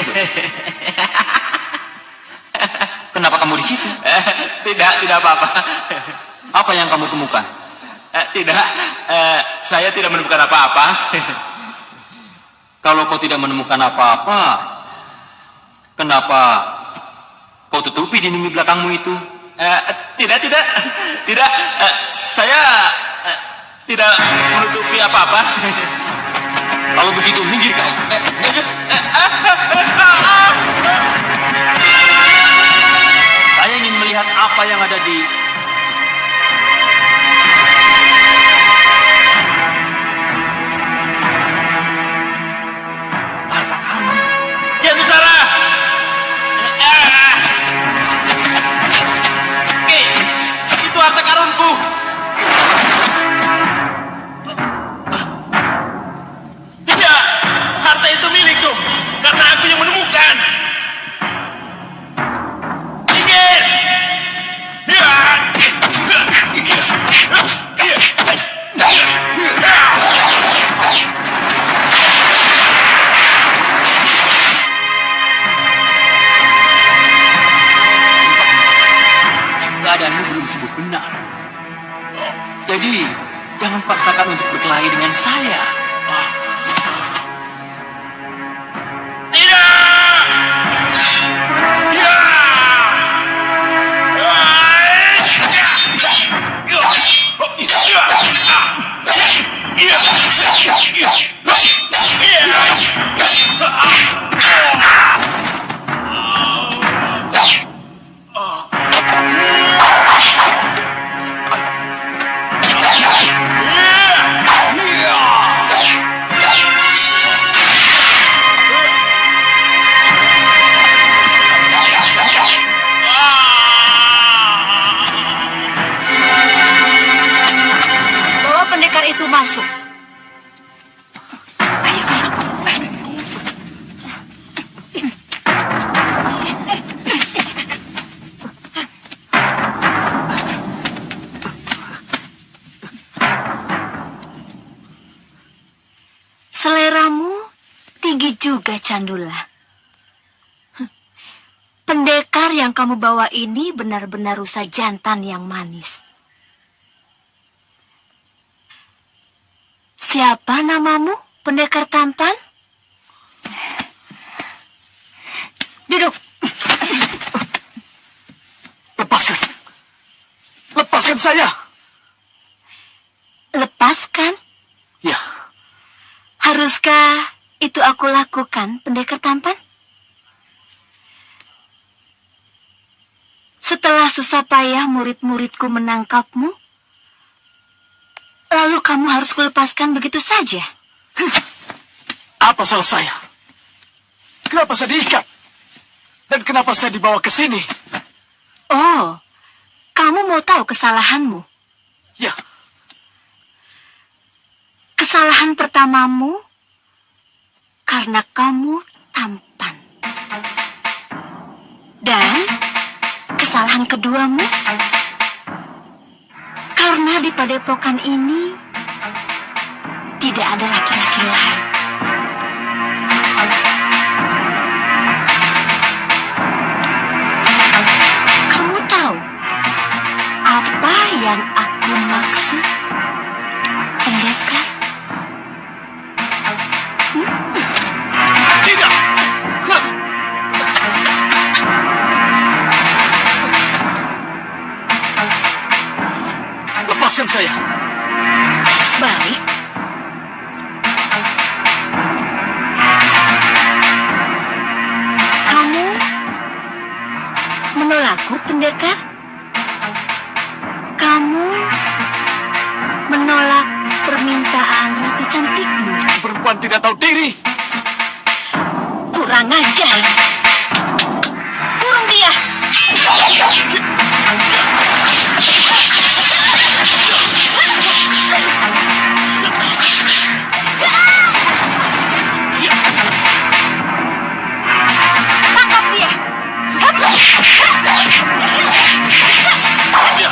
tersebut? Kenapa kamu di situ? Tidak apa-apa. Apa yang kamu temukan? Tidak, saya tidak menemukan apa-apa. Kalau kau tidak menemukan apa-apa, kenapa kau tutupi dinding di belakangmu itu? Tidak. Saya tidak menutupi apa-apa. Kalau begitu, minggir kau. Saya ingin melihat apa yang ada di... harta karun. Kian Nusara! Itu harta karunku. Tidak, harta itu milikku karena aku yang menemukan. Minggir! Keadaanmu belum sembuh benar. Jadi, jangan paksakan untuk berkelahi dengan saya. Bawa pendekar itu masuk. Seleramu tinggi juga, Candula. Pendekar yang kamu bawa ini benar-benar rusa jantan yang manis. Siapa namamu, pendekar tampan? Duduk. Lepaskan. Lepaskan saya. Lepaskan? Ya. Haruskah itu aku lakukan, pendekar tampan? Setelah susah payah murid-muridku menangkapmu, lalu kamu harus kulepaskan begitu saja? Apa salah saya? Kenapa saya diikat? Dan kenapa saya dibawa ke sini? Oh, kamu mau tahu kesalahanmu? Ya. Kesalahan pertamamu karena kamu tampan. Dan kesalahan keduamu karena di padepokan ini tidak ada laki-laki lain. Kamu tahu apa yang aku maksud, pendekar? Tidak. Lepaskan saya. Baik. Kamu menolakku, pendekar? Kamu menolak permintaan ratu cantikmu? Perempuan tidak tahu diri. Kurang ajar. Kurung dia. Tangkap dia. Ya.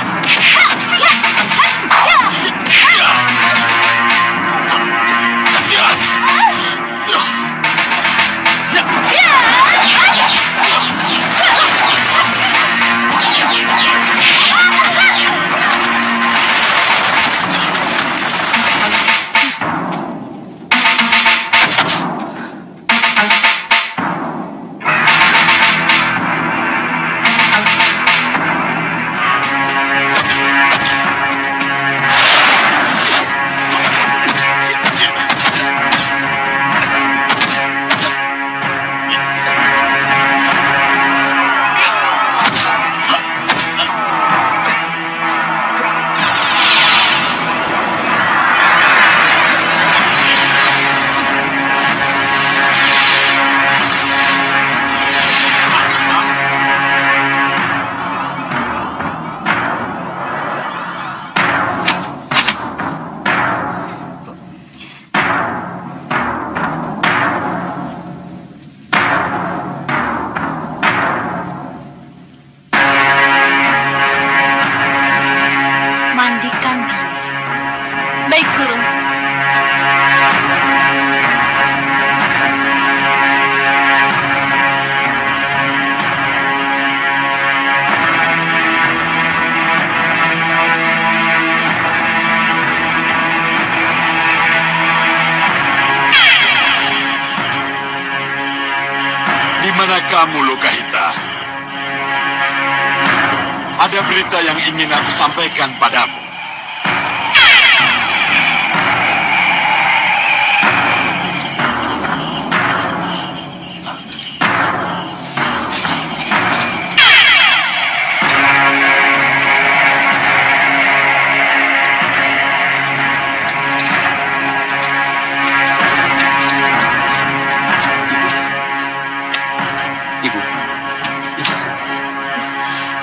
Di mana kamu, Lokahita? Ada berita yang ingin aku sampaikan padamu.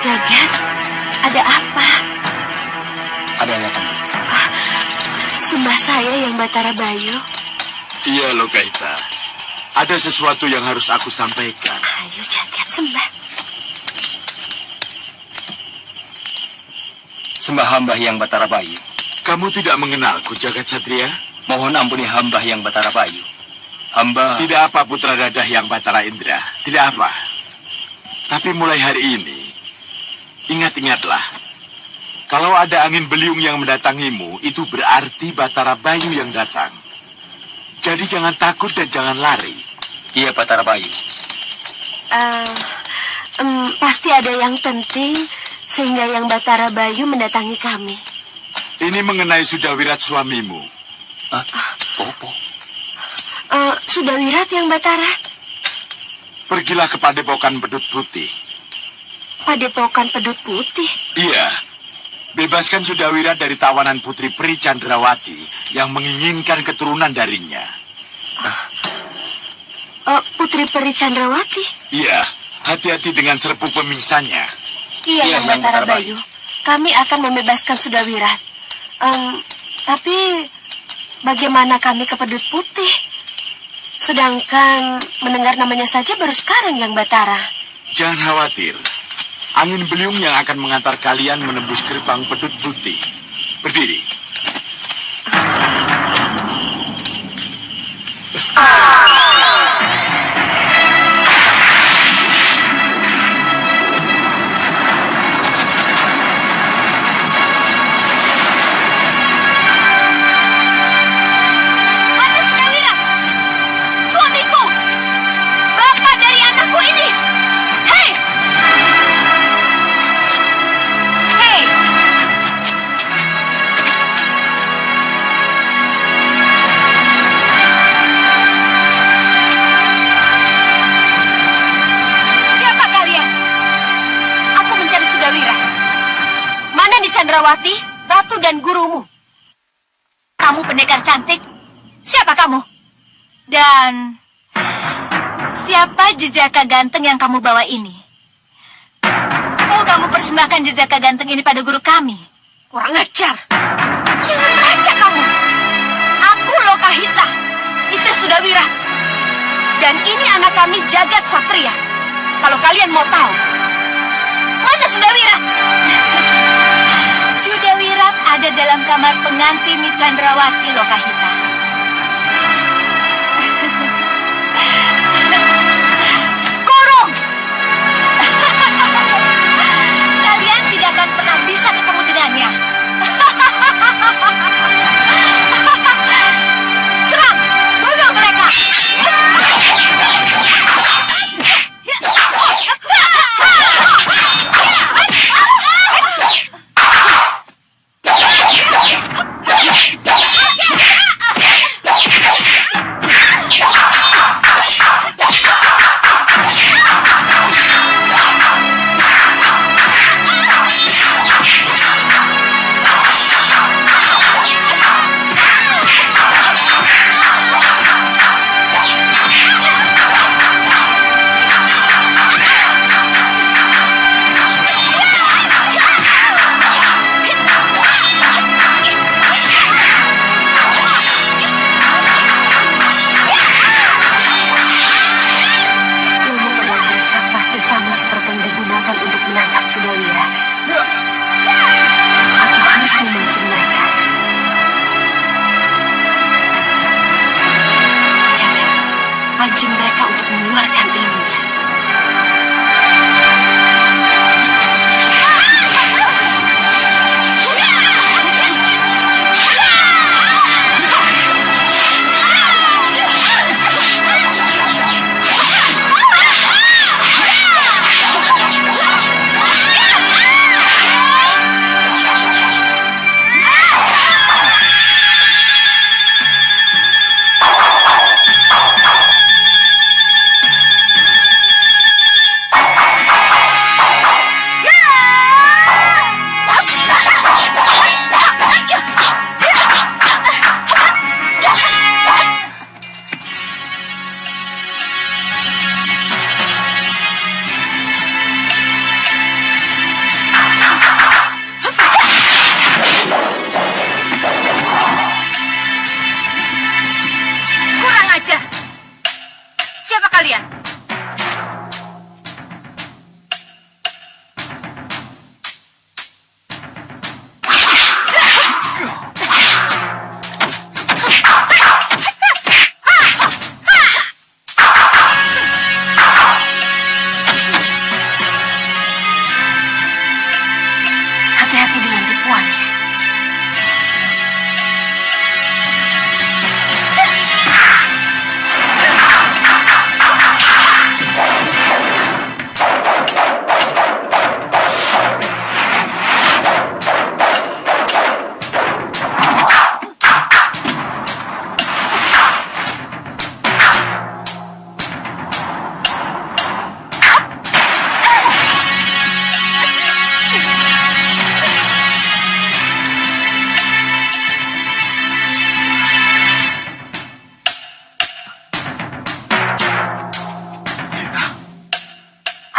Jagat, ada apa? Ada apa, Kandu? Sembah saya yang Batara Bayu. Iya, Lokahita. Ada sesuatu yang harus aku sampaikan. Ayo Jagat, sembah. Sembah hamba yang Batara Bayu. Kamu tidak mengenalku, Jagat Satria? Mohon ampuni hamba yang Batara Bayu. Hamba... Tidak apa, putra dadah yang Batara Indra. Tidak apa. Tapi mulai hari ini, ingat-ingatlah. Kalau ada angin beliung yang mendatangimu, itu berarti Batara Bayu yang datang. Jadi jangan takut dan jangan lari. Iya, Batara Bayu. Pasti ada yang penting sehingga yang Batara Bayu mendatangi kami. Ini mengenai Sudawirat suamimu. Popo. Sudawirat yang Batara? Pergilah ke Padepokan Pedut Putih. Padepokan Pedut Putih? Iya. Bebaskan Sudawirat dari tawanan Putri Pri Chandrawati yang menginginkan keturunan darinya. Putri Pri Chandrawati? Iya. Hati-hati dengan serpu pemingsannya. Iya, yang Batara Bayu. Kami akan membebaskan Sudawirat. Tapi bagaimana kami ke Pedut Putih? Sedangkan mendengar namanya saja baru sekarang yang Batara. Jangan khawatir. Angin beliung yang akan mengantar kalian menembus gerbang Pedut Putih. Berdiri. Mana Sudawirat? Suamiku! Bapak dari anakku ini! Hei! Hei! Siapa kalian? Aku mencari Sudawirat. Mana di Chandrawati, Ratu dan gurumu? Kamu pendekar cantik? Siapa kamu? Dan siapa jejaka ganteng yang kamu bawa ini? Oh, kamu persembahkan jejaka ganteng ini pada guru kami. Kurang ajar. Jangan aja kamu. Aku Lokahita, istri Sudawirat. Dan ini anak kami Jagat Satria. Kalau kalian mau tahu, mana Sudawirat? Sudawirat ada dalam kamar pengantin di Chandrawati, Lokahita. Kurung! Kalian tidak akan pernah bisa ketemu dengannya. Serang! Bunuh mereka!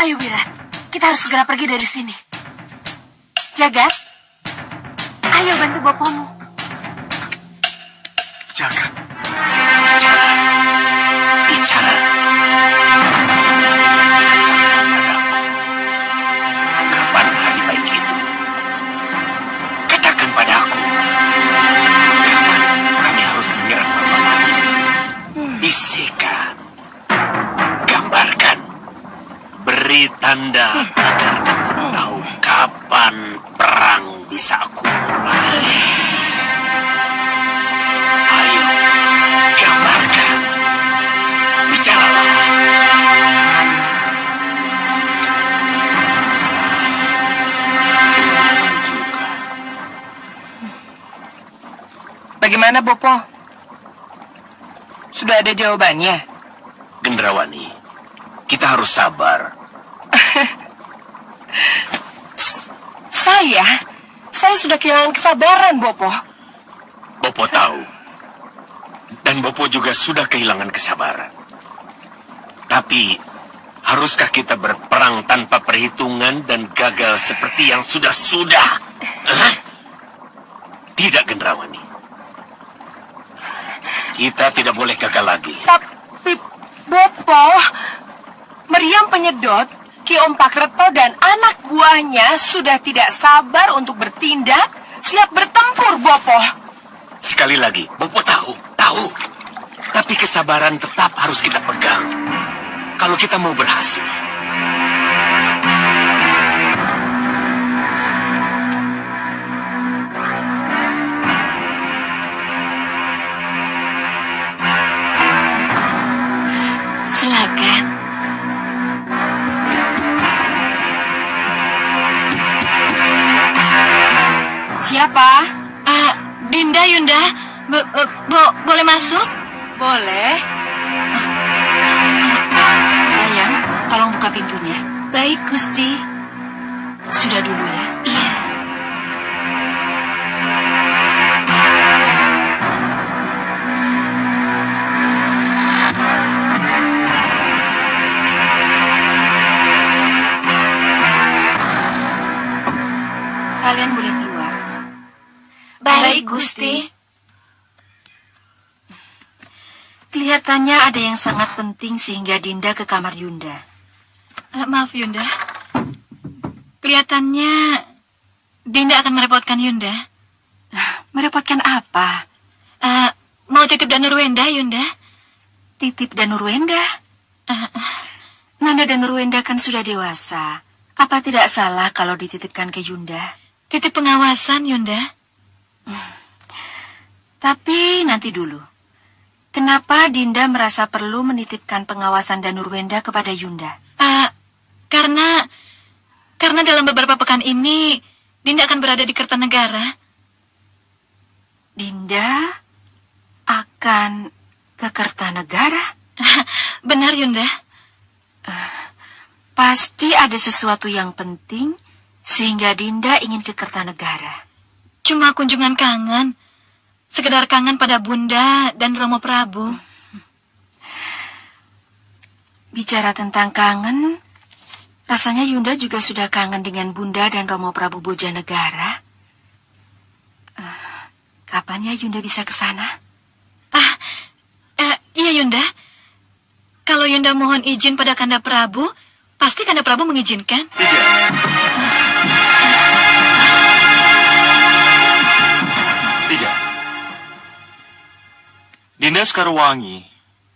Ayo Wirat, kita harus segera pergi dari sini. Jagat, ayo bantu bopomu. Jagat, Bicara. Bicara. Kapan hari baik itu? Katakan padaku. Kapan kami harus menyerang Bapak Mati? Bisikan. Gambarkan. Beri tanda agar aku tahu kapan perang bisa aku mulai. Ayo, gambarkan. Bicaralah. Ketemu juga. Bagaimana, Bopo? Sudah ada jawabannya? Gendrawani, kita harus sabar. Saya sudah kehilangan kesabaran, Bopo. Bopo tahu. Dan Bopo juga sudah kehilangan kesabaran. Tapi, haruskah kita berperang tanpa perhitungan dan gagal seperti yang sudah-sudah? Hah? Tidak, Gendrawani. Kita tidak boleh gagal lagi. Tapi, Bopo, meriam penyedot, Ki Om Pakreto dan anak buahnya sudah tidak sabar untuk bertindak, siap bertempur, Bopo. Sekali lagi, Bopo tahu. Tapi kesabaran tetap harus kita pegang. Kalau kita mau berhasil. Silakan. Siapa? Dinda, Yunda, boleh masuk? Boleh. Ayang, tolong buka pintunya. Baik, Gusti. Sudah dulu ya. Iya. Kalian boleh keluar. Baik, Gusti. Kelihatannya ada yang sangat penting sehingga Dinda ke kamar Yunda. Maaf, Yunda. Kelihatannya Dinda akan merepotkan Yunda. Merepotkan apa? Mau titip Danurwenda, Yunda? Titip Danurwenda? Nanda Danurwenda kan sudah dewasa. Apa tidak salah kalau dititipkan ke Yunda? Titip pengawasan, Yunda. Tapi nanti dulu. Kenapa Dinda merasa perlu menitipkan pengawasan Danurwenda kepada Yunda? Karena dalam beberapa pekan ini Dinda akan berada di Kertanegara. Dinda akan ke Kertanegara? Benar, Yunda. Pasti ada sesuatu yang penting sehingga Dinda ingin ke Kertanegara. Cuma kunjungan kangen. Sekedar kangen pada Bunda dan Romo Prabu. Bicara tentang kangen, rasanya Yunda juga sudah kangen dengan Bunda dan Romo Prabu Bojanegara. Kapan ya Yunda bisa ke sana? Iya, Yunda. Kalau Yunda mohon izin pada Kanda Prabu, pasti Kanda Prabu mengizinkan. Tidak. Tidak. Dinda Sekarwangi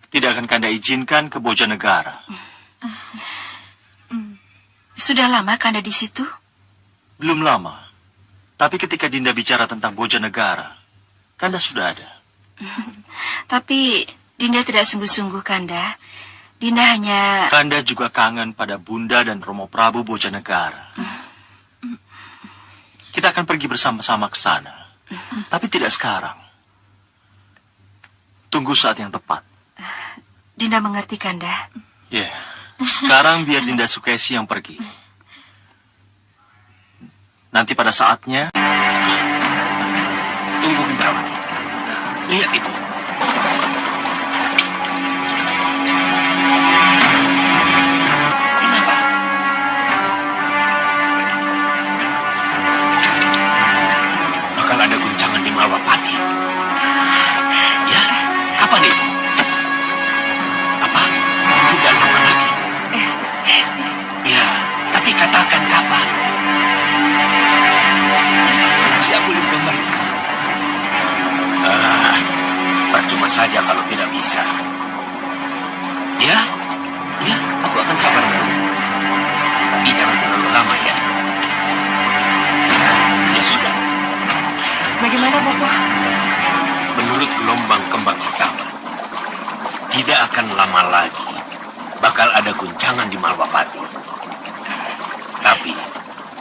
tidak akan Kanda izinkan ke Bojanegara. Sudah lama Kanda di situ? Belum lama. Tapi ketika Dinda bicara tentang Bojanegara, Kanda sudah ada. Tapi Dinda tidak sungguh-sungguh, Kanda. Dinda hanya... Kanda juga kangen pada Bunda dan Romo Prabu Bojanegara. Kita akan pergi bersama-sama ke sana. Tapi tidak sekarang. Tunggu saat yang tepat. Dinda mengerti, Kanda. Ya, sekarang biar Dinda Sukesi yang pergi. Nanti pada saatnya... Tunggu, Gendrawani. Lihat itu. Kenapa? guncangan di Malwapati. Tapi,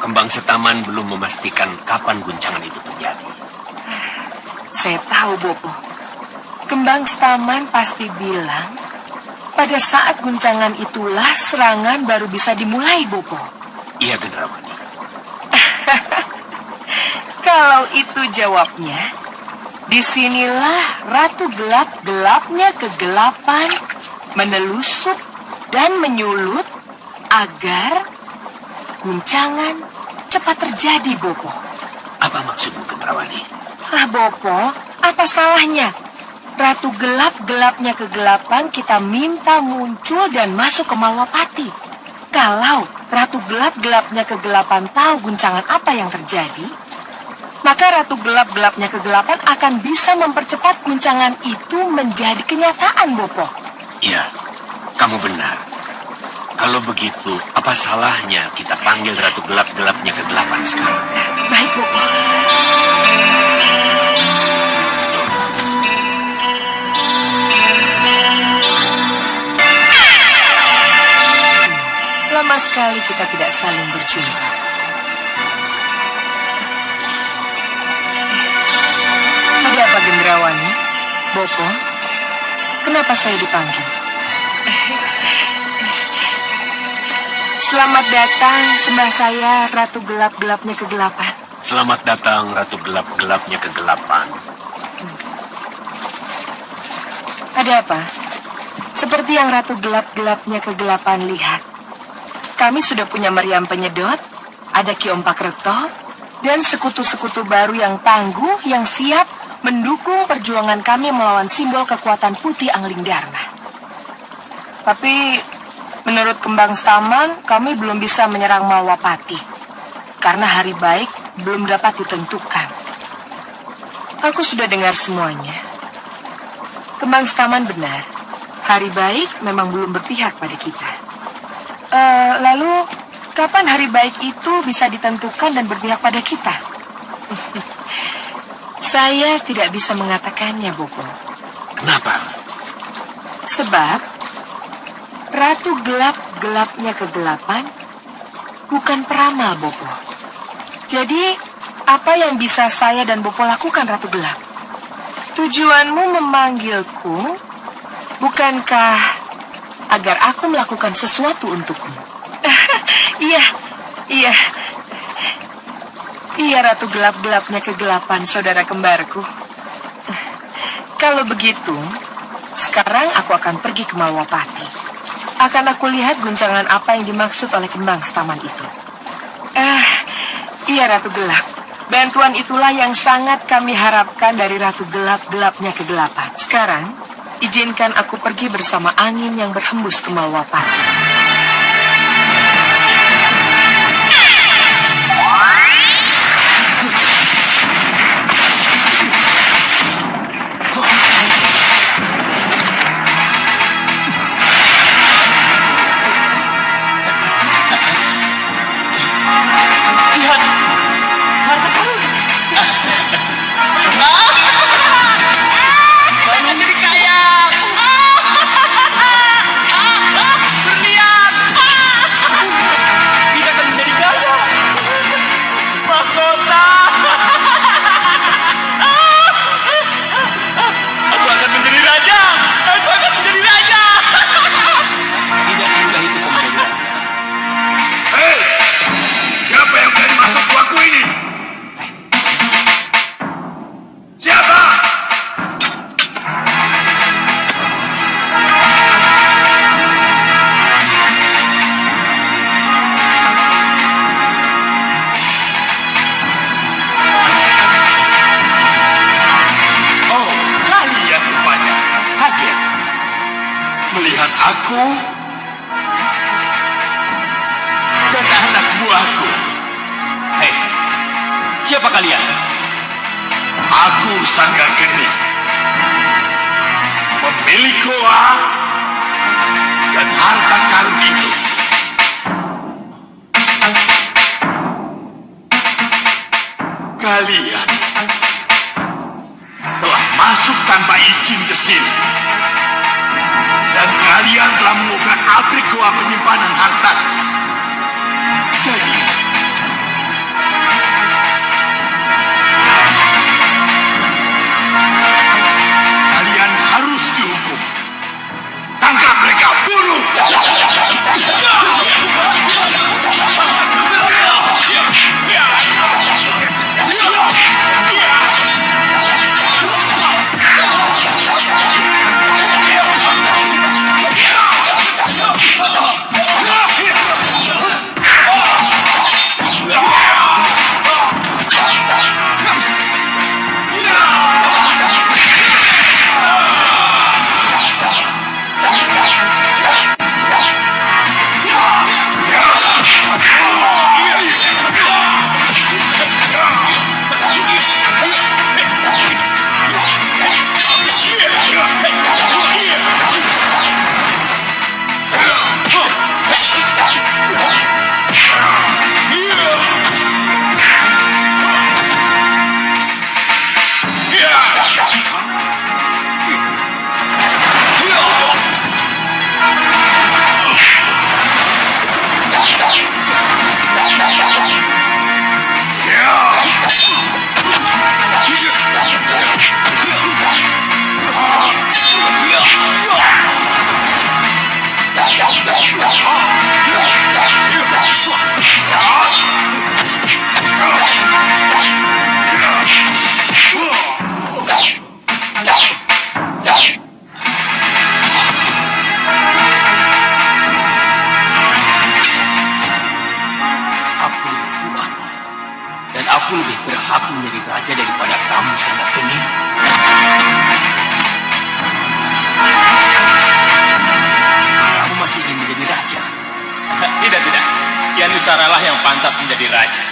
Kembang Setaman belum memastikan kapan guncangan itu terjadi. Saya tahu, Bopo. Kembang Setaman pasti bilang, pada saat guncangan itulah serangan baru bisa dimulai, Bopo. Iya, Gendrawati. Kalau itu jawabnya, disinilah Ratu Gelap-gelapnya kegelapan menelusup dan menyulut agar guncangan cepat terjadi, Bopo. Apa maksudmu, Gendrawati? Bopo, apa salahnya? Ratu Gelap-gelapnya kegelapan kita minta muncul dan masuk ke Malwapati. Kalau Ratu Gelap-gelapnya kegelapan tahu guncangan apa yang terjadi, maka Ratu Gelap-gelapnya kegelapan akan bisa mempercepat guncangan itu menjadi kenyataan, Bopo. Iya, kamu benar. Kalau begitu, apa salahnya kita panggil Ratu Gelap-gelapnya kegelapan sekarang? Baik, Bopo. Lama sekali kita tidak saling berjumpa. Ada apa, Gendrawani? Bopo, kenapa saya dipanggil? Selamat datang, sembah saya, Ratu Gelap-gelapnya kegelapan. Selamat datang, Ratu Gelap-gelapnya kegelapan. Ada apa? Seperti yang Ratu Gelap-gelapnya kegelapan lihat, kami sudah punya meriam penyedot, ada Ki Ompak Reto, dan sekutu-sekutu baru yang tangguh yang siap mendukung perjuangan kami melawan simbol kekuatan putih Angling Dharma. Tapi menurut Kembang Setaman, kami belum bisa menyerang Malwapati karena hari baik belum dapat ditentukan. Aku sudah dengar semuanya. Kembang Setaman benar, hari baik memang belum berpihak pada kita. Lalu kapan hari baik itu bisa ditentukan dan berpihak pada kita? Saya tidak bisa mengatakannya, Bopo. Kenapa? Sebab Ratu Gelap-gelapnya kegelapan bukan peramal, Bopo. Jadi, apa yang bisa saya dan Bopo lakukan, Ratu Gelap? Tujuanmu memanggilku, bukankah agar aku melakukan sesuatu untukmu? Iya. Iya, Ratu Gelap-gelapnya kegelapan, saudara kembarku. Kalau begitu, sekarang aku akan pergi ke Malwapati. Akan aku lihat guncangan apa yang dimaksud oleh Kembang Setaman itu. Iya, Ratu Gelap. Bantuan itulah yang sangat kami harapkan dari Ratu Gelap-gelapnya kegelapan. Sekarang, izinkan aku pergi bersama angin yang berhembus ke Malwapati. Melihat aku dan anak buahku. Hei, siapa kalian? Aku Sanggakeni, pemilik goa dan harta karun itu. Kalian telah masuk tanpa izin ke sini. Dan kalian telah mengubah abrik goa membawa penyimpanan harta. Jadi, kalian harus dihukum. Tangkap mereka, bunuh! Aku lebih berhak menjadi raja daripada kamu, Sang Geni. Kamu masih ingin menjadi raja? Tidak. Kian Nusaralah yang pantas menjadi raja.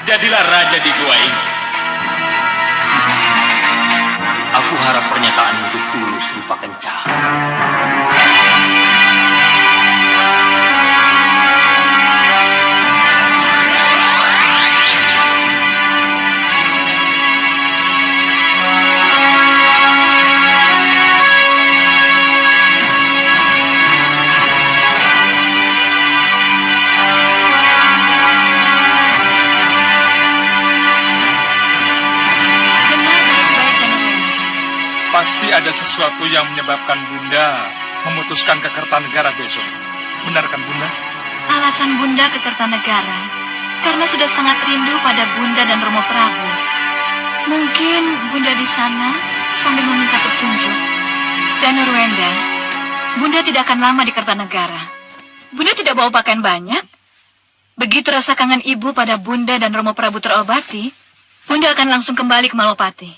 Jadilah raja di gua ini. Aku harap pernyataanmu itu tulus, Rupa Kencang. Pasti ada sesuatu yang menyebabkan Bunda memutuskan ke Kertanegara besok. Benar kan, Bunda? Alasan Bunda ke Kertanegara karena sudah sangat rindu pada Bunda dan Romo Prabu. Mungkin Bunda di sana sambil meminta petunjuk. Dan Nurwenda, Bunda tidak akan lama di Kertanegara. Bunda tidak bawa pakaian banyak. Begitu rasa kangen ibu pada Bunda dan Romo Prabu terobati, Bunda akan langsung kembali ke Malopati.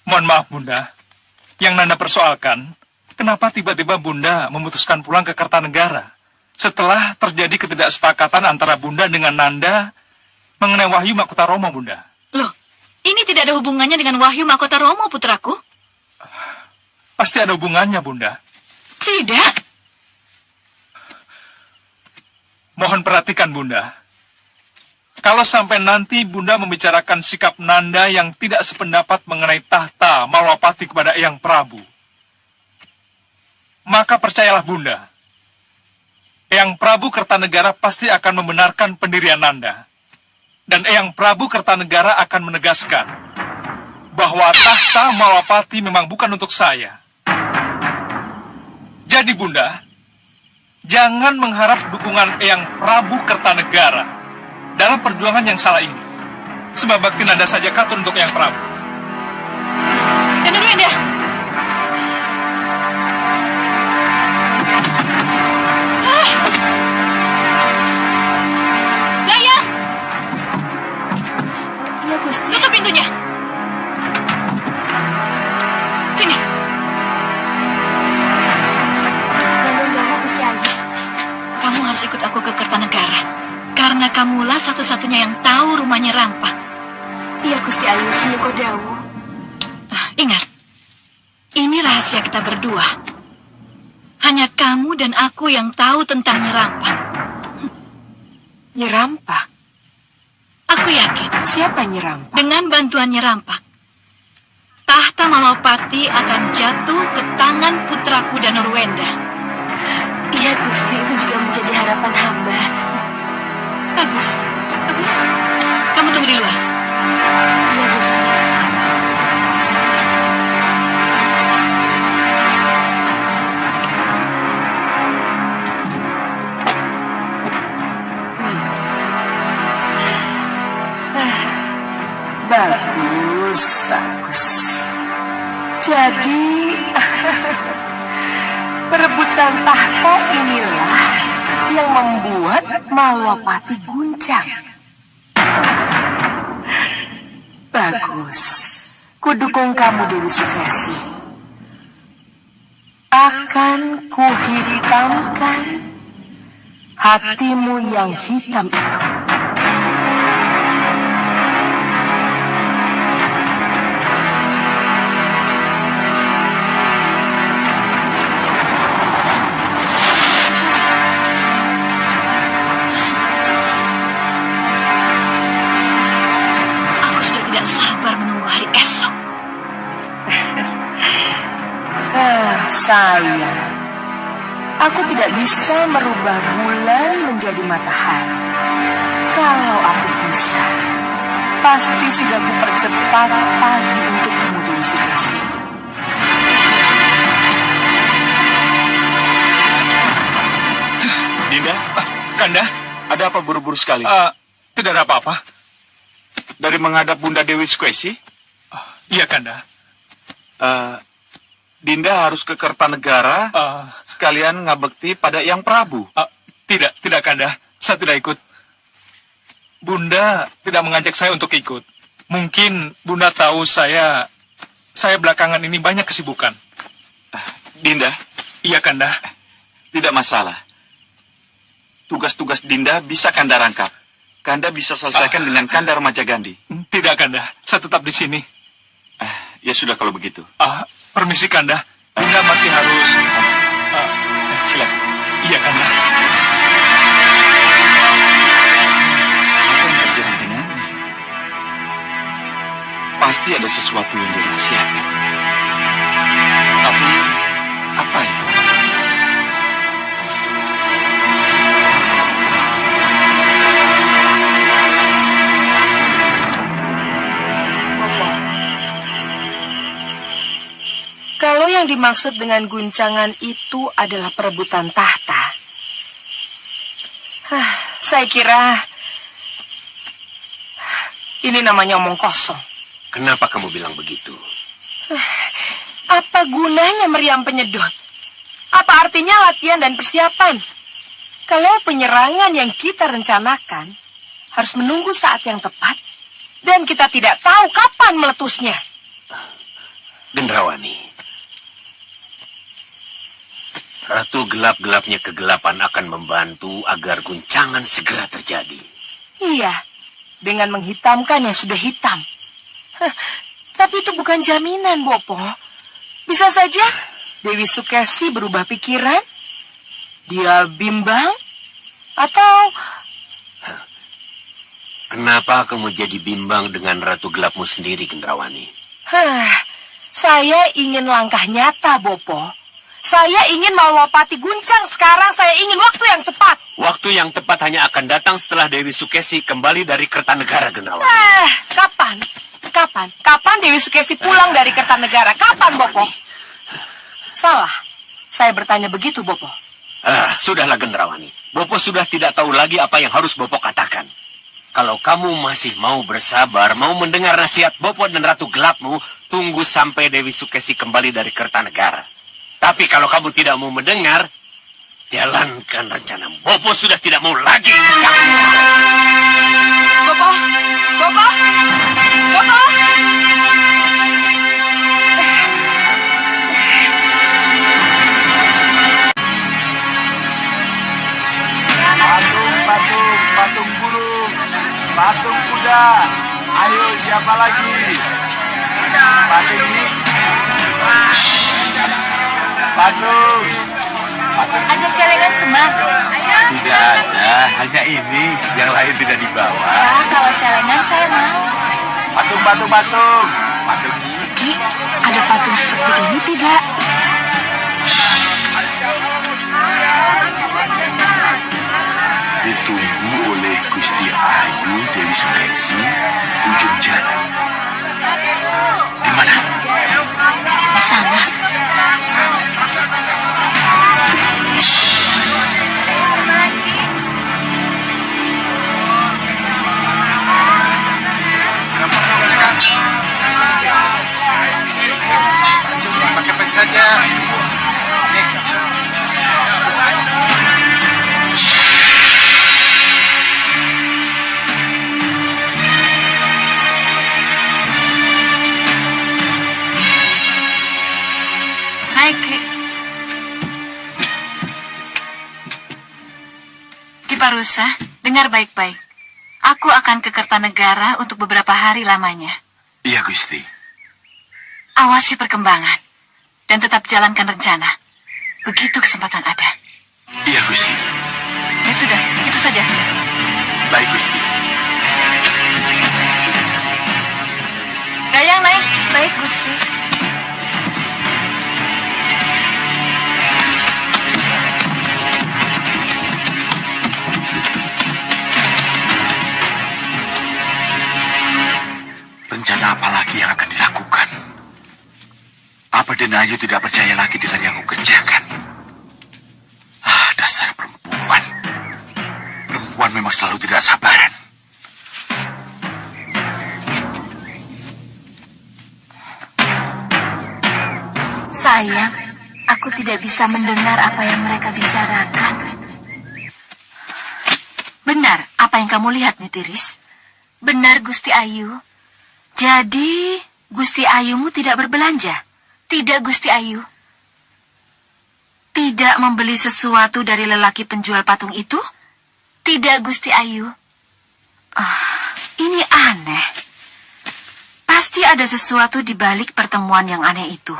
Mohon maaf, Bunda. Yang Nanda persoalkan, kenapa tiba-tiba Bunda memutuskan pulang ke Kertanegara setelah terjadi ketidaksepakatan antara Bunda dengan Nanda mengenai Wahyu Mahkota Romo, Bunda? Loh, ini tidak ada hubungannya dengan Wahyu Mahkota Romo, putraku? Pasti ada hubungannya, Bunda. Tidak. Mohon perhatikan, Bunda. Kalau sampai nanti Bunda membicarakan sikap Nanda yang tidak sependapat mengenai tahta Malwapati kepada Eyang Prabu, maka percayalah Bunda, Eyang Prabu Kertanegara pasti akan membenarkan pendirian Nanda. Dan Eyang Prabu Kertanegara akan menegaskan bahwa tahta Malwapati memang bukan untuk saya. Jadi Bunda, jangan mengharap dukungan Eyang Prabu Kertanegara dalam perjuangan yang salah ini. Sebab bakti Nanda saja katur untuk Eyang Prabu. Dan Nurwenda, Dayang! Iya, Gusti. Tutup pintunya. Sini. Gandung Dawa, Gusti Ayu. Kamu harus ikut aku ke Kertanegara. Karena kamulah satu-satunya yang tahu rumahnya Rampak. Iya, Gusti Ayu, Sinuko Dawu. Ingat, ini rahasia kita berdua. Hanya kamu dan aku yang tahu tentang Nyi Rampak. Nyi Rampak? Aku yakin. Siapa Nyi Rampak? Dengan bantuan Nyi Rampak, tahta Malopati akan jatuh ke tangan putraku dan Nurwenda. Iya, Gusti, itu juga menjadi harapan hamba. Bagus, bagus. Kamu tunggu di luar. Iya, Gusti. Bagus, bagus. Jadi, perebutan tahta inilah yang membuat Malwapati guncang. Bagus. Kudukung kamu, Dewi Sukesi. Akan kuhitamkan hatimu yang hitam itu. Aku sudah tidak sabar menunggu hari esok. Sayang, aku tidak bisa merubah bulan menjadi matahari. Kalau aku bisa, pasti sudah kupercepat pagi untuk temu Dewi Sukesi. Dinda, Kanda, ada apa buru-buru sekali? tidak ada apa-apa. Dari menghadap Bunda Dewi Sukesi, Iya, Kanda. Dinda harus ke Kertanegara sekalian ngabekti pada Yang Prabu. Tidak, Kanda. Saya tidak ikut. Bunda tidak mengajak saya untuk ikut. Mungkin Bunda tahu saya belakangan ini banyak kesibukan. Dinda, Iya, Kanda. tidak masalah. Tugas-tugas Dinda bisa Kanda rangkap. Kanda bisa selesaikan dengan Kanda Remaja Gandhi. Tidak, Kanda. Saya tetap di sini. Ya sudah kalau begitu. Permisi, Kanda. Bunda masih harus... Silakan. Iya, Kanda. Apa yang terjadi dengannya? Pasti ada sesuatu yang dirahasiakan. Tapi apa ya? Kalau yang dimaksud dengan guncangan itu adalah perebutan tahta, saya kira ini namanya omong kosong. Kenapa kamu bilang begitu? Apa gunanya meriam penyedot? Apa artinya latihan dan persiapan? Kalau penyerangan yang kita rencanakan harus menunggu saat yang tepat dan kita tidak tahu kapan meletusnya. Gendrawani, Ratu gelap-gelapnya kegelapan akan membantu agar guncangan segera terjadi. Iya, dengan menghitamkan yang sudah hitam. Tapi itu bukan jaminan, Bopo. Bisa saja Dewi Sukesi berubah pikiran, dia bimbang, atau... Kenapa kamu jadi bimbang dengan Ratu gelapmu sendiri, Gendrawani? Saya ingin langkah nyata, Bopo. Saya ingin Malwapati guncang sekarang. Saya ingin waktu yang tepat. Waktu yang tepat hanya akan datang setelah Dewi Sukesi kembali dari Kertanegara, Gendrawani. Kapan? Kapan Dewi Sukesi pulang dari Kertanegara? Kapan, Bopo? Salah. Saya bertanya begitu, Bopo. Sudahlah, Gendrawani. Bopo sudah tidak tahu lagi apa yang harus Bopo katakan. Kalau kamu masih mau bersabar, mau mendengar nasihat Bopo dan Ratu Gelapmu, tunggu sampai Dewi Sukesi kembali dari Kertanegara. Tapi kalau kamu tidak mau mendengar, jalankan rencana. Bopo sudah tidak mau lagi campur. Bopo! Bopo! Bopo! Patung burung, patung kuda. Ayo, siapa lagi? Patung ini. Patung. Ada celengan semar. Tidak ada, hanya ini. Yang lain tidak dibawa. Kalau celengan saya mau. Patung. Patung ini. Ki, ada patung seperti ini tidak? Ditunggu oleh Gusti Ayu Dewi Sukesi, ujung jalan. Di mana? Di sana. Pakai pen saja. Hai, Ki Parusa, dengar baik-baik. Aku akan ke Kertanegara untuk beberapa hari lamanya. Iya, Gusti. Awasi perkembangan dan tetap jalankan rencana. Begitu kesempatan ada. Iya, Gusti. Ya sudah, itu saja. Baik, Gusti. Dayang naik. Baik, Gusti. Rencana apa lagi yang akan dilakukan? Apa Denayu tidak percaya lagi dengan yang aku kerjakan? Dasar perempuan. Perempuan memang selalu tidak sabaran. Sayang, aku tidak bisa mendengar apa yang mereka bicarakan. Benar apa yang kamu lihat, Nitiris? Benar, Gusti Ayu. Jadi, Gusti Ayumu tidak berbelanja? Tidak, Gusti Ayu. Tidak membeli sesuatu dari lelaki penjual patung itu? Tidak, Gusti Ayu. Ini aneh. Pasti ada sesuatu di balik pertemuan yang aneh itu.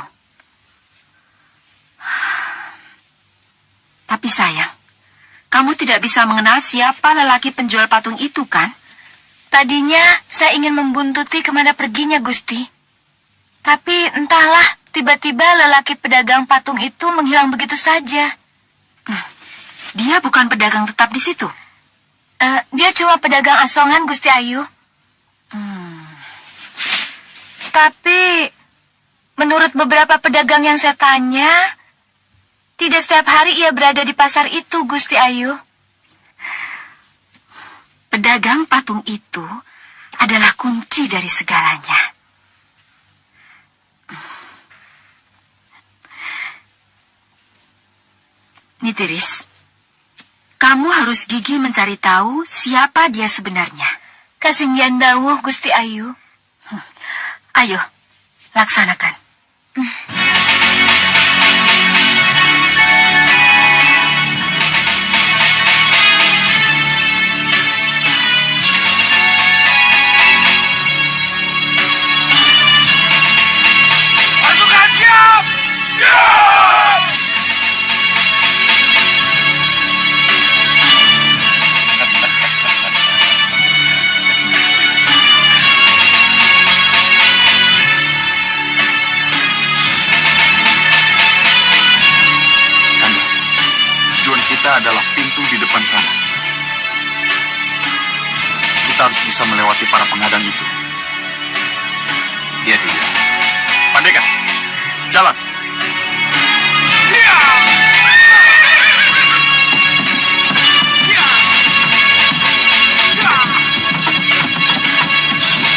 Tapi sayang, kamu tidak bisa mengenal siapa lelaki penjual patung itu, kan? Tadinya saya ingin membuntuti kemana perginya, Gusti. Tapi entahlah, tiba-tiba lelaki pedagang patung itu menghilang begitu saja. Dia bukan pedagang tetap di situ? Dia cuma pedagang asongan, Gusti Ayu. Tapi, menurut beberapa pedagang yang saya tanya, tidak setiap hari ia berada di pasar itu, Gusti Ayu. Pedagang patung itu adalah kunci dari segalanya. Nitiris, kamu harus gigih mencari tahu siapa dia sebenarnya. Kasinggihan dawuh, Gusti Ayu. Ayo, laksanakan. Pasukan siap! Tujuan kita adalah pintu di depan sana. Kita harus bisa melewati para pengadang itu. Iya, tidak. Pandega, jalan.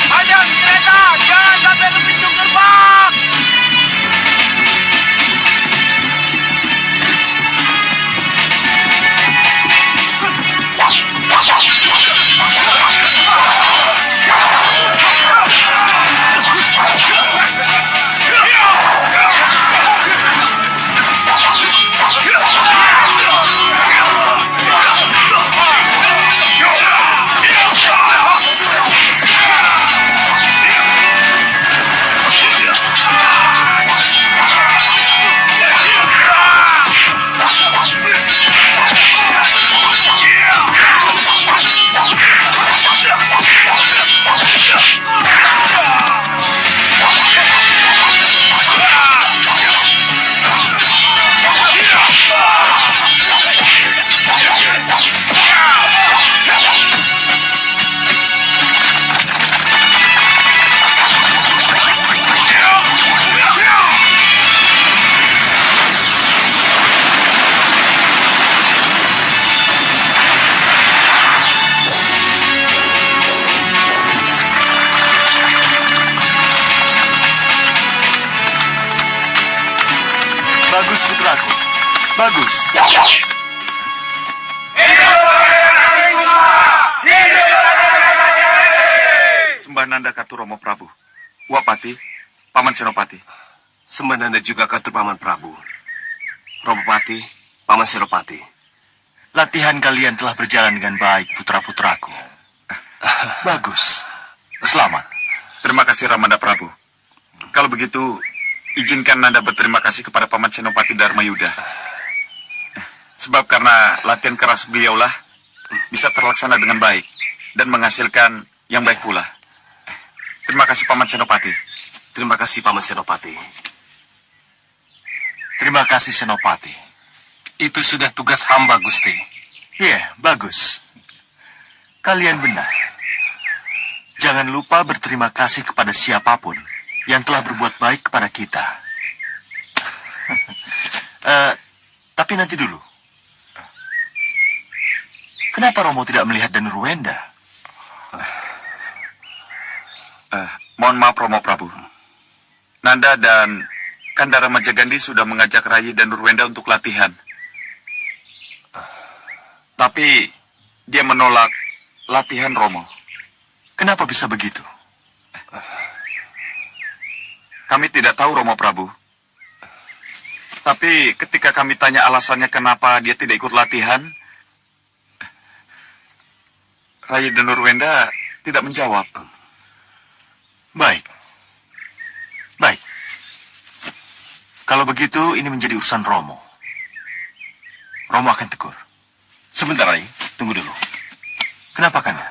Hadang kereta, jangan sampai ke pintu gerbang! Bagus. Sembah Nanda Katu Romo Prabu. Wapati, Paman Senopati. Sembananda juga Katu Paman Prabu. Robopati, Paman Senopati. Latihan kalian telah berjalan dengan baik, putra-putraku. Bagus. Selamat. Terima kasih Ramanda Prabu. Kalau begitu, izinkan Nanda berterima kasih kepada Paman Senopati Dharma Yuda. Sebab karena latihan keras beliaulah bisa terlaksana dengan baik dan menghasilkan yang baik pula. Terima kasih Paman Senopati. Terima kasih Paman Senopati. Terima kasih, Senopati. Itu sudah tugas hamba, Gusti. Iya, bagus. Kalian benar. Jangan lupa berterima kasih kepada siapapun yang telah berbuat baik kepada kita. Tapi nanti dulu. Kenapa Romo tidak melihat Danurwenda? Mohon maaf Romo Prabu. Nanda dan Kandara Majagandi sudah mengajak Rayi dan Nurwenda untuk latihan. Tapi dia menolak latihan Romo. Kenapa bisa begitu? Kami tidak tahu Romo Prabu. Tapi ketika kami tanya alasannya kenapa dia tidak ikut latihan, Rayi dan Nurwenda tidak menjawab. Baik. Baik. Kalau begitu, ini menjadi urusan Romo. Romo akan tegur. Sebentar, Rai. Tunggu dulu. Kenapa, Kanda?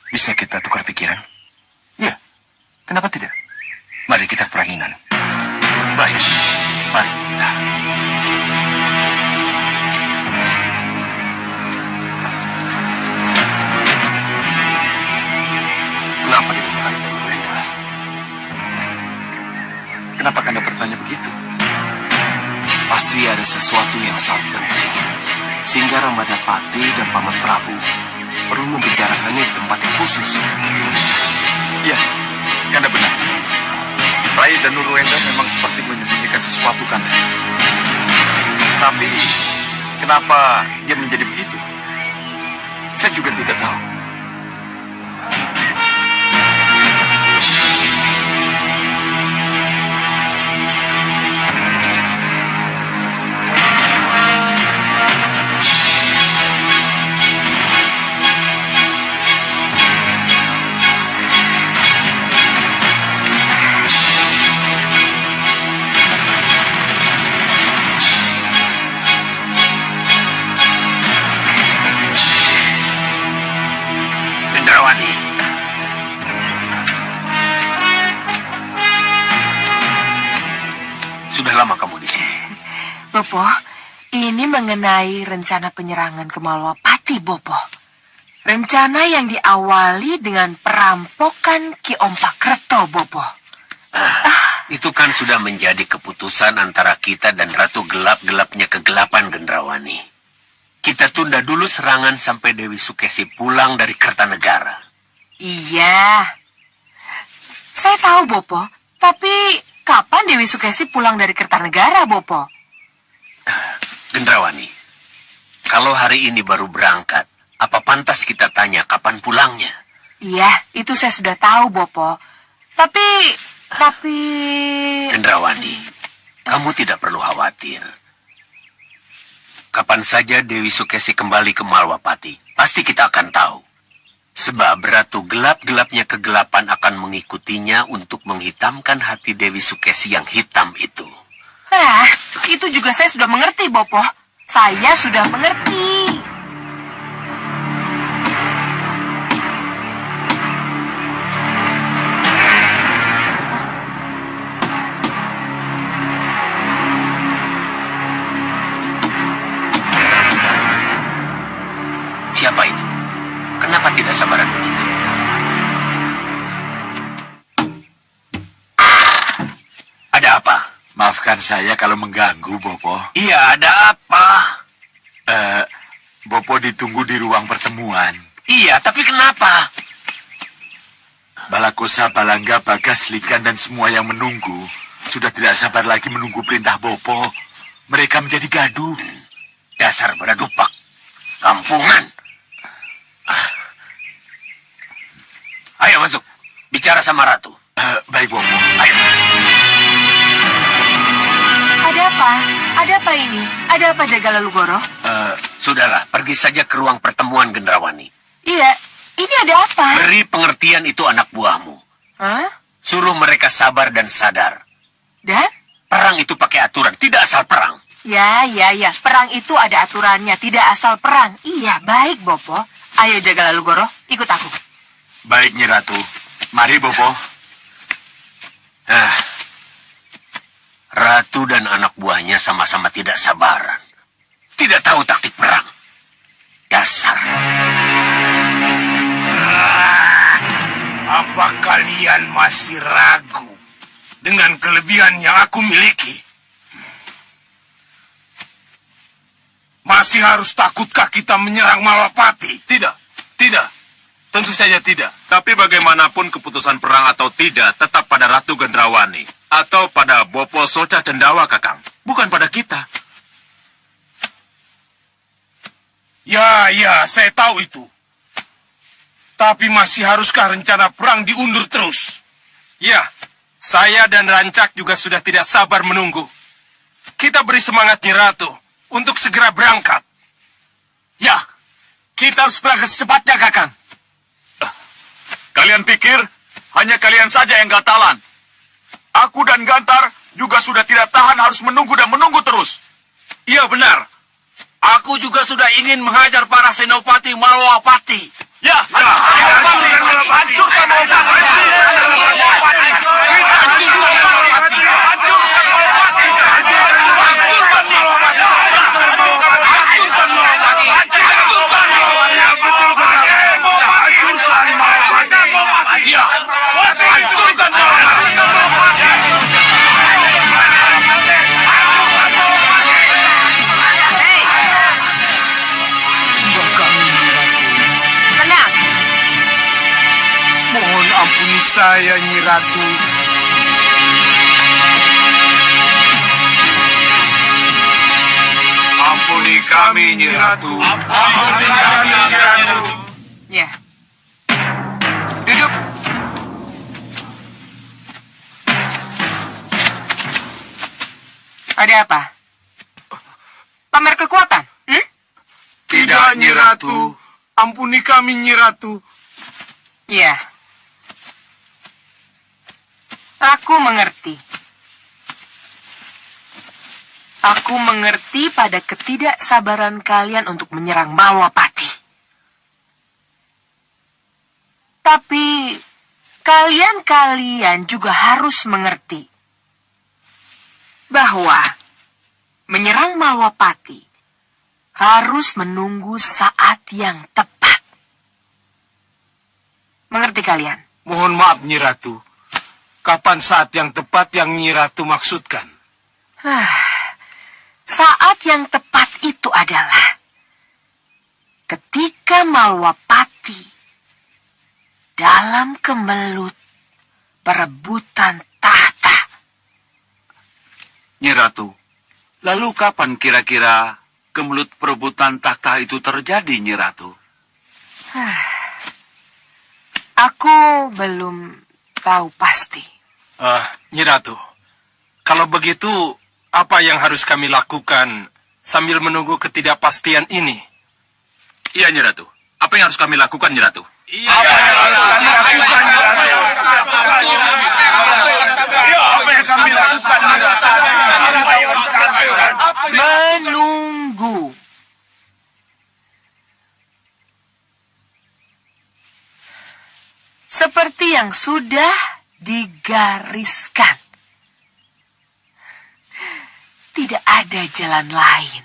Bisa kita tukar pikiran? Ya, kenapa tidak? Mari kita peranginan. Baik, mari. Kenapa dia memarahi Danurwenda? Kenapa Kanda bertanya begitu? Pasti ada sesuatu yang sangat penting. Sehingga Ramadapati dan Paman Prabu perlu membicarakannya di tempat yang khusus. Ya, Kanda benar. Rayi dan Nurwenda memang seperti menyembunyikan sesuatu, Kanda. Tapi, kenapa dia menjadi begitu? Saya juga tidak tahu. Indrawani. Sudah lama kamu di sini? Bopo, ini mengenai rencana penyerangan ke Malwapati, Bopo. Rencana yang diawali dengan perampokan Ki Ompakreto, Bopo. Itu kan sudah menjadi keputusan antara kita dan Ratu Gelap-gelapnya kegelapan, Gendrawani. Kita tunda dulu serangan sampai Dewi Sukesi pulang dari Kertanegara. Iya. Saya tahu, Bopo. Tapi kapan Dewi Sukesi pulang dari Kertanegara, Bopo? Gendrawani, kalau hari ini baru berangkat, apa pantas kita tanya kapan pulangnya? Iya, itu saya sudah tahu, Bopo. Tapi... Gendrawani, kamu tidak perlu khawatir. Kapan saja Dewi Sukesi kembali ke Malwapati, pasti kita akan tahu. Sebab Ratu Gelap-gelapnya kegelapan akan mengikutinya untuk menghitamkan hati Dewi Sukesi yang hitam itu. Itu juga saya sudah mengerti, Bopo. Saya sudah mengerti. Siapa itu? Kenapa tidak sabaran begitu? Ada apa? Maafkan saya kalau mengganggu, Bopo. Iya, ada apa? Bopo ditunggu di ruang pertemuan. Iya, tapi kenapa? Balakosa, Balangga, Bagas, Likan, dan semua yang menunggu sudah tidak sabar lagi menunggu perintah Bopo. Mereka menjadi gaduh. Dasar beradupak. Kampungan. Ayo masuk. Bicara sama Ratu. Baik, Bopo. Ayo. Ada apa? Ada apa ini? Ada apa Jagalalugoro? Sudahlah, pergi saja ke ruang pertemuan Gendrawani. Iya, ini ada apa? Beri pengertian itu anak buahmu. Hah? Suruh mereka sabar dan sadar. Dan? Perang itu pakai aturan, tidak asal perang. Ya. Perang itu ada aturannya, tidak asal perang. Iya, baik, Bopo. Ayo Jagalalugoro, ikut aku. Baik, Nyi Ratu. Mari, Bopo. Ratu dan anak buahnya sama-sama tidak sabaran. Tidak tahu taktik perang. Dasar. Apa kalian masih ragu dengan kelebihan yang aku miliki? Masih harus takutkah kita menyerang Malapati? Tidak. Tentu saja tidak. Tapi bagaimanapun keputusan perang atau tidak, tetap pada Ratu Gendrawani. Atau pada Bopo Soca Cendawa, Kakang. Bukan pada kita. Ya, saya tahu itu. Tapi masih haruskah rencana perang diundur terus? Ya, saya dan Rancak juga sudah tidak sabar menunggu. Kita beri semangat Nyi Ratu untuk segera berangkat. Ya, kita harus berangkat secepatnya, Kakang. Kalian pikir hanya kalian saja yang gatalan? Aku dan Gantar juga sudah tidak tahan harus menunggu dan menunggu terus. Iya, benar. Aku juga sudah ingin menghajar para senopati Malawapati. Ya, hancurkan Sembah kami, Nyi Ratu. Tenang. Mohon ampuni saya, Nyi Ratu. Ampuni kami, Nyi Ratu. Ampuni kami, Nyi Ratu. Ya. Duduk. Ada apa? Pamer kekuatan? Tidak, Nyi Ratu. Ampuni kami, Nyi Ratu. Iya. Aku mengerti. Aku mengerti pada ketidaksabaran kalian untuk menyerang Malwapati. Tapi kalian juga harus mengerti bahwa menyerang Malwapati harus menunggu saat yang tepat. Mengerti kalian? Mohon maaf, Nyi Ratu. Kapan saat yang tepat yang Nyi Ratu maksudkan? Saat yang tepat itu adalah ketika Malwapati dalam kemelut perebutan tahta. Nyi Ratu, lalu kapan kira-kira kemelut perebutan takhta itu terjadi, Nyi Ratu? Aku belum tahu pasti. Nyi Ratu, kalau begitu, apa yang harus kami lakukan sambil menunggu ketidakpastian ini? Iya, Nyi Ratu. Apa yang harus kami lakukan, Nyi Ratu? Menunggu. Seperti yang sudah digariskan. Tidak ada jalan lain.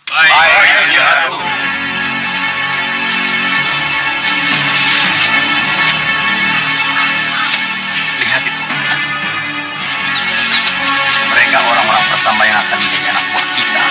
Baik, Nyi Ratu. Lihat itu. Mereka orang-orang pertama yang akan menjadi anak buah kita.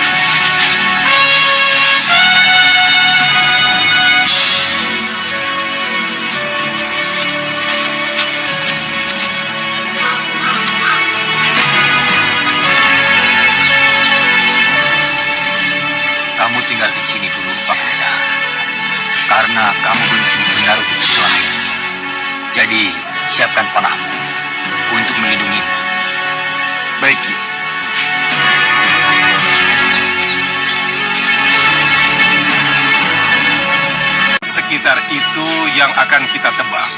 sekitar itu yang akan kita tebak.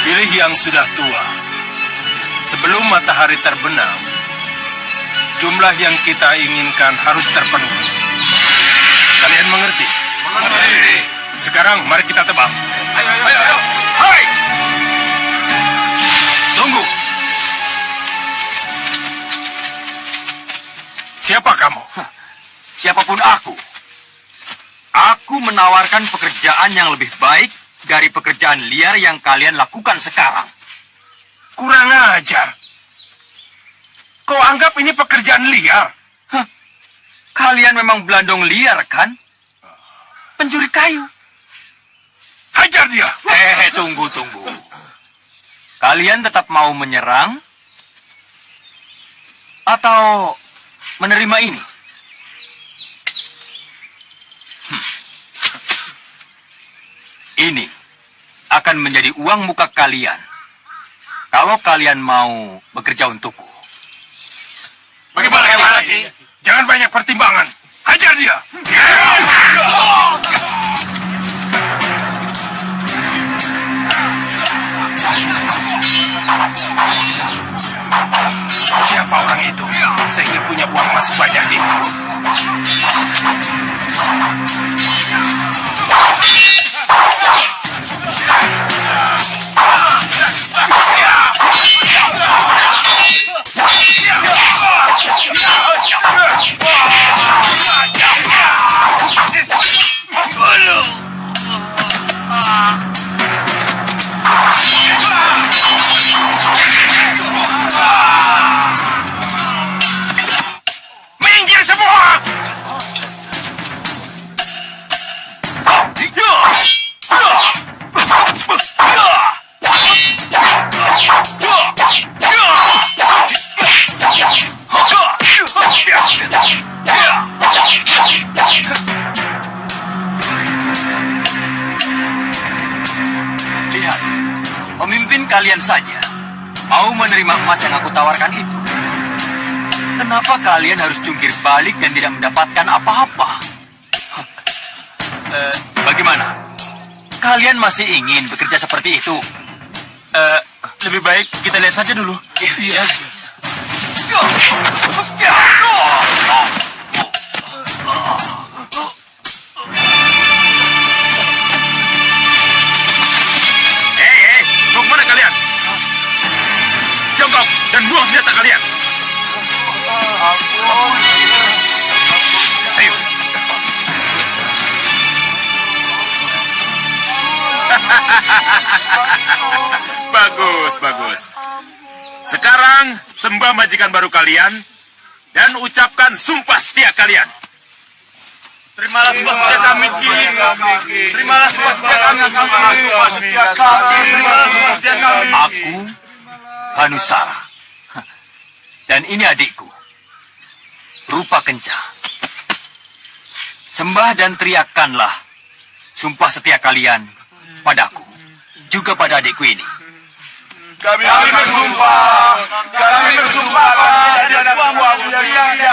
Pilih yang sudah tua. Sebelum matahari terbenam, jumlah yang kita inginkan harus terpenuhi. Kalian mengerti? Mengerti. Sekarang mari kita tebak. Ayo. Hai! Tunggu. Siapa kamu? Siapapun aku. Aku menawarkan pekerjaan yang lebih baik dari pekerjaan liar yang kalian lakukan sekarang. Kurang ajar. Kau anggap ini pekerjaan liar? Kalian memang belandong liar, kan? Pencuri kayu. Hajar dia. Tunggu. Kalian tetap mau menyerang? Atau menerima ini? Ini akan menjadi uang muka kalian. Kalau kalian mau bekerja untukku. Bagaimana lagi? Jangan banyak pertimbangan. Hajar dia. Siapa orang itu? Sehingga punya uang emas sebanyak ini. Minggir semua! Lihat, pemimpin kalian saja mau menerima emas yang aku tawarkan itu. Kenapa kalian harus jungkir balik dan tidak mendapatkan apa-apa? Bagaimana? Kalian masih ingin bekerja seperti itu? Lebih baik kita lihat saja dulu. Iya. Hei, mau kemana kalian? Jongkok dan buang senjata kalian. Ayo. Bagus. Sekarang sembah majikan baru kalian dan ucapkan sumpah setia kalian. Terimalah sumpah setia kami, Ki. Terimalah sumpah setia kami. Aku, Hanusara. Dan ini adikku, Rupa Kenca. Sembah dan teriakkanlah sumpah setia kalian padaku, juga pada adikku ini. Kami bersumpah pada tidak buang sia-sia.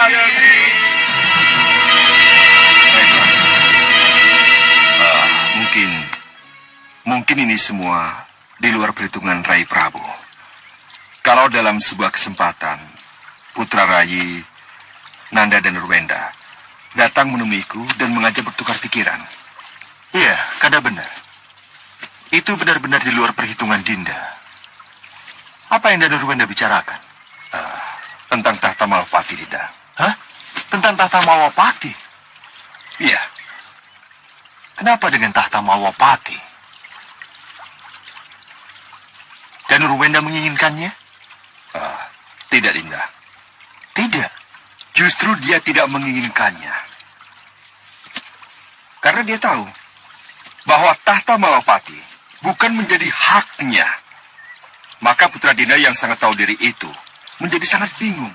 Mungkin ini semua di luar perhitungan Rai Prabu. Kalau dalam sebuah kesempatan, Putra Rayi, Nanda dan Nurwenda datang menemuiku dan mengajak bertukar pikiran. Iya, Kada benar. Itu benar-benar di luar perhitungan Dinda. Apa yang Nanda Nurwenda bicarakan? Tentang tahta Malapati, Dinda. Hah? Tentang tahta Malapati? Iya, Kenapa dengan tahta Malapati? Dan Nurwenda menginginkannya? tidak, Dinda. Tidak. Justru dia tidak menginginkannya. Karena dia tahu bahwa tahta Malapati bukan menjadi haknya. Maka Putra Dinda yang sangat tahu diri itu menjadi sangat bingung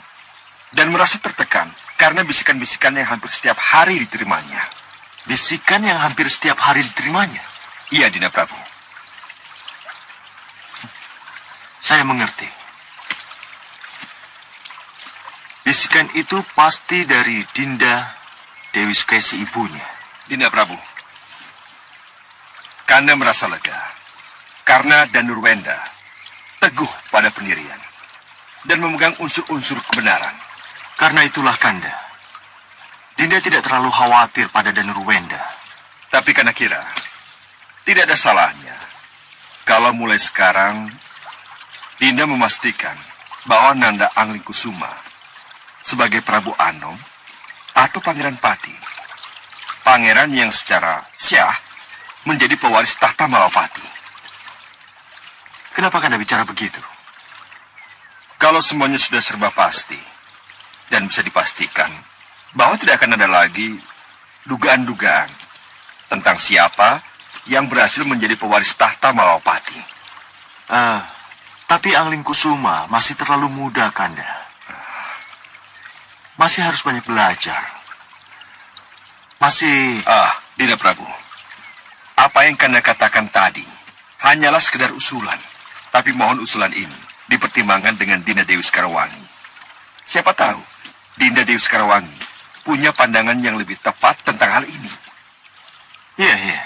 dan merasa tertekan karena bisikan-bisikan yang hampir setiap hari diterimanya. Bisikan yang hampir setiap hari diterimanya? Iya, Dinda Prabu. Saya mengerti. Bisikan itu pasti dari Dinda Dewi Sukesi ibunya. Dinda Prabu, Kanda merasa lega karena Danurwenda teguh pada pendirian dan memegang unsur-unsur kebenaran. Karena itulah Kanda, Dinda tidak terlalu khawatir pada Danurwenda. Tapi Kanda kira tidak ada salahnya kalau mulai sekarang Dinda memastikan bahwa Nanda Anglingkusuma sebagai Prabu Anom atau Pangeran Pati, pangeran yang secara syah menjadi pewaris tahta Malawapati. Kenapa Kanda bicara begitu? Kalau semuanya sudah serba pasti dan bisa dipastikan bahwa tidak akan ada lagi dugaan-dugaan tentang siapa yang berhasil menjadi pewaris tahta Malawapati. Tapi Anglingkusuma masih terlalu muda, Kanda. Masih harus banyak belajar. Dinda Prabu, apa yang Kanda katakan tadi hanyalah sekedar usulan. Tapi mohon usulan ini dipertimbangkan dengan Dinda Dewi Sekarewangi. Siapa tahu Dinda Dewi Sekarewangi punya pandangan yang lebih tepat tentang hal ini. Iya,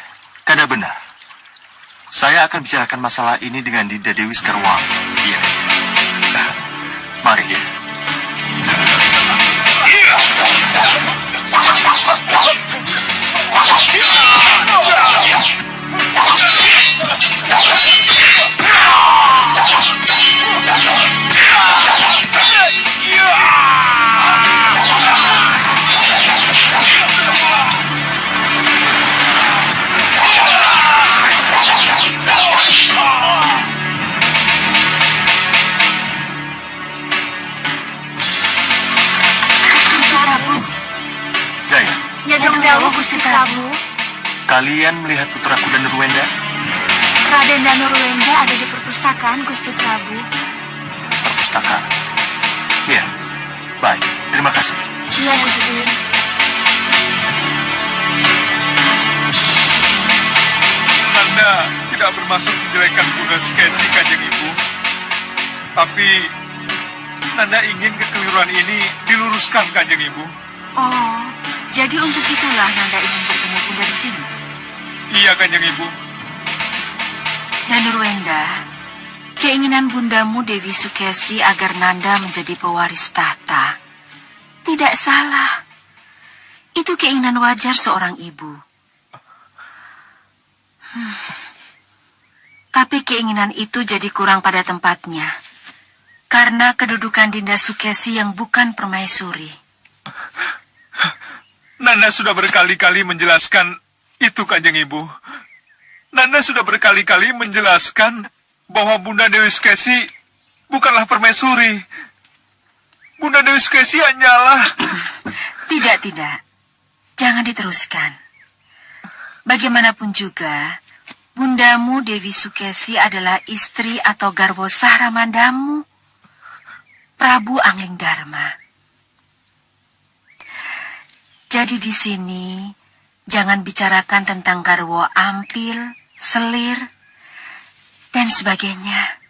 Kanda benar. Saya akan bicarakan masalah ini dengan Dinda Dewi Sekarewangi. Iya. Mari. Gusti Prabu. Kalian melihat putraku Danurwenda? Raden Danurwenda ada di perpustakaan, Gusti Prabu. Perpustakaan? Iya, baik. Terima kasih. Iya, Gusti. Nanda tidak bermaksud menjelekkan Bunda Sukesi, Kanjeng Ibu. Tapi Nanda ingin kekeliruan ini diluruskan, Kanjeng Ibu. Oh, jadi untuk itulah Nanda ingin bertemu Bunda di sini. Iya, Kanjeng Ibu. Danurwenda, keinginan bundamu Dewi Sukesi agar Nanda menjadi pewaris tahta tidak salah. Itu keinginan wajar seorang ibu. Tapi keinginan itu jadi kurang pada tempatnya karena kedudukan Dinda Sukesi yang bukan permaisuri. Nanda sudah berkali-kali menjelaskan itu, Kanjeng Ibu. Nanda sudah berkali-kali menjelaskan bahwa Bunda Dewi Sukesi bukanlah permaisuri. Bunda Dewi Sukesi hanyalah... Tidak. Jangan diteruskan. Bagaimanapun juga, bundamu Dewi Sukesi adalah istri atau garwo sah Ramandamu, Prabu Anglingdarma. Jadi di sini, jangan bicarakan tentang garwo ampil, selir, dan sebagainya.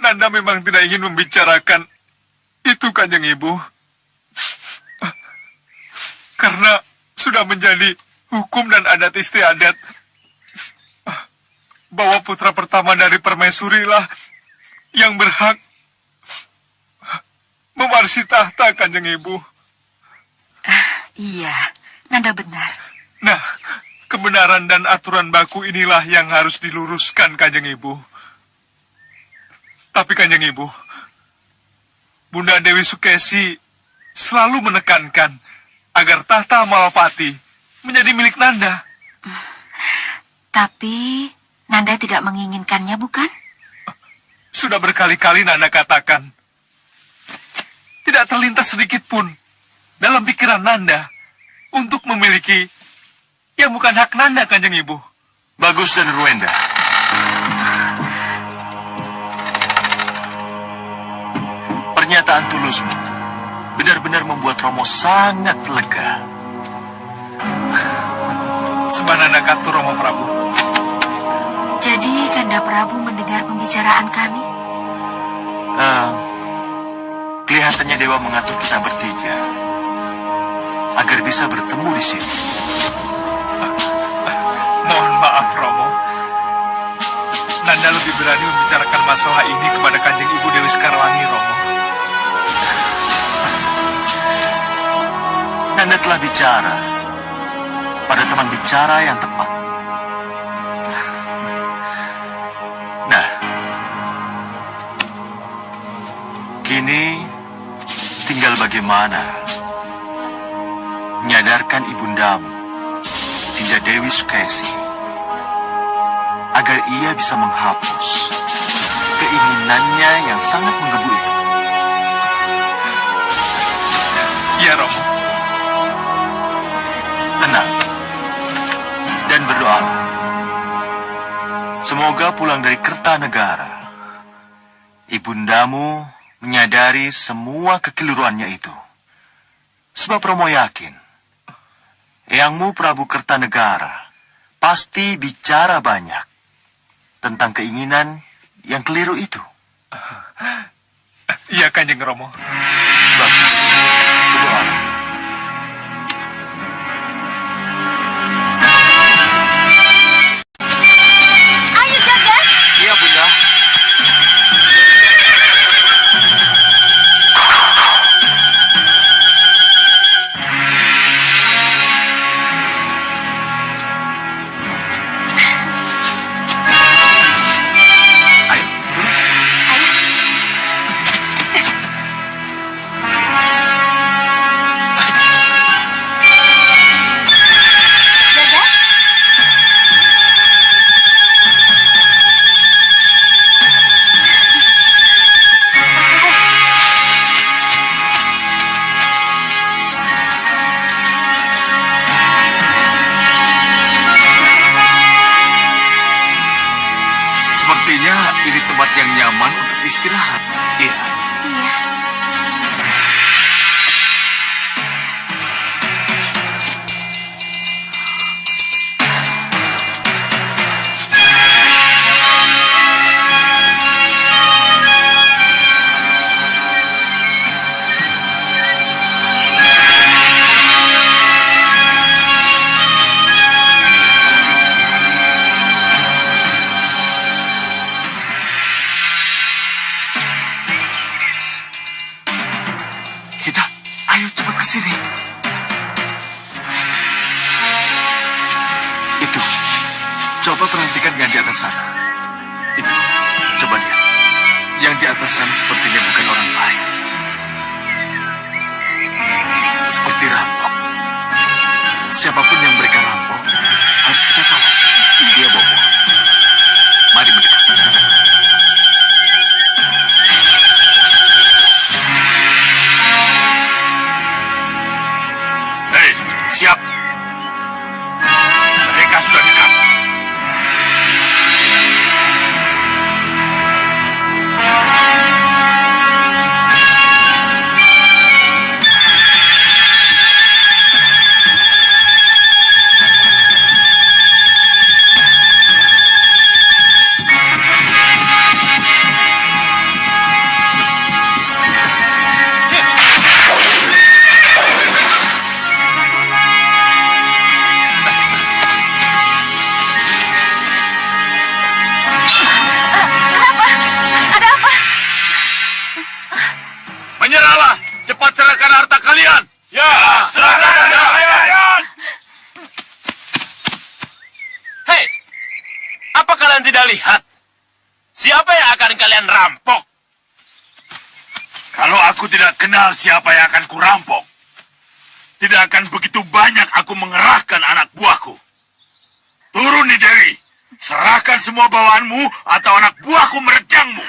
Nanda memang tidak ingin membicarakan itu, Kanjeng Ibu. Karena sudah menjadi hukum dan adat istiadat bahwa putra pertama dari permaisuri lah yang berhak mewarisi tahta, Kanjeng Ibu. Iya, Nanda benar. Nah, kebenaran dan aturan baku inilah yang harus diluruskan, Kanjeng Ibu. Tapi Kanjeng Ibu, Bunda Dewi Sukesi selalu menekankan agar tahta Malapati menjadi milik Nanda. Tapi Nanda tidak menginginkannya, bukan? Sudah berkali-kali Nanda katakan, tidak terlintas sedikit pun dalam pikiran Nanda untuk memiliki yang bukan hak Nanda, Kanjeng Ibu. Bagus, Danurwenda. Pernyataan tulusmu benar-benar membuat Romo sangat lega. Sembah Nanda Katu, Romo Prabu. Jadi Kanda Prabu mendengar pembicaraan kami? Kelihatannya Dewa mengatur kita bertiga agar bisa bertemu di sini. Anda lebih berani membicarakan masalah ini kepada Kanjeng Ibu Dewi Sekarwangi, Romo. Nanda telah bicara pada teman bicara yang tepat. Nah, kini tinggal bagaimana menyadarkan ibundamu, Dinda Dewi Sukesi, agar ia bisa menghapus keinginannya yang sangat menggebu itu. Ya, Romo. Tenang dan berdoalah. Semoga pulang dari Kertanegara, ibundamu menyadari semua kekeliruannya itu. Sebab Romo yakin, Eyangmu Prabu Kertanegara pasti bicara banyak tentang keinginan yang keliru itu. Iya, Kanjeng Romo. Bagus, berdoalah. Ayo, Jagad. Iya, Bunda. Ayo, turun. Jagad. Sepertinya ini tempat yang nyaman untuk istirahat. Iya. Iya. Kita, ayo cepat ke sini. Itu, coba perhatikan yang di atas sana. Itu, coba lihat. Yang di atas sana sepertinya bukan orang baik. Seperti rampok. Siapapun yang mereka rampok, harus kita tolong. Iya, Bobo. Mari mendekat. Hei, siap. Mereka sudah dekat. Kenapa? Ada apa? Menyerahlah. Cepat serahkan harta kalian. Ya, serahkan harta kalian. Hei, apa kalian tidak lihat? Siapa yang akan kalian rampok? Kalau aku tidak kenal siapa yang akan kurampok, tidak akan begitu banyak aku mengerahkan anak buahku. Turun nih, Dewi. Serahkan semua bawaanmu atau anak buahku merejangmu.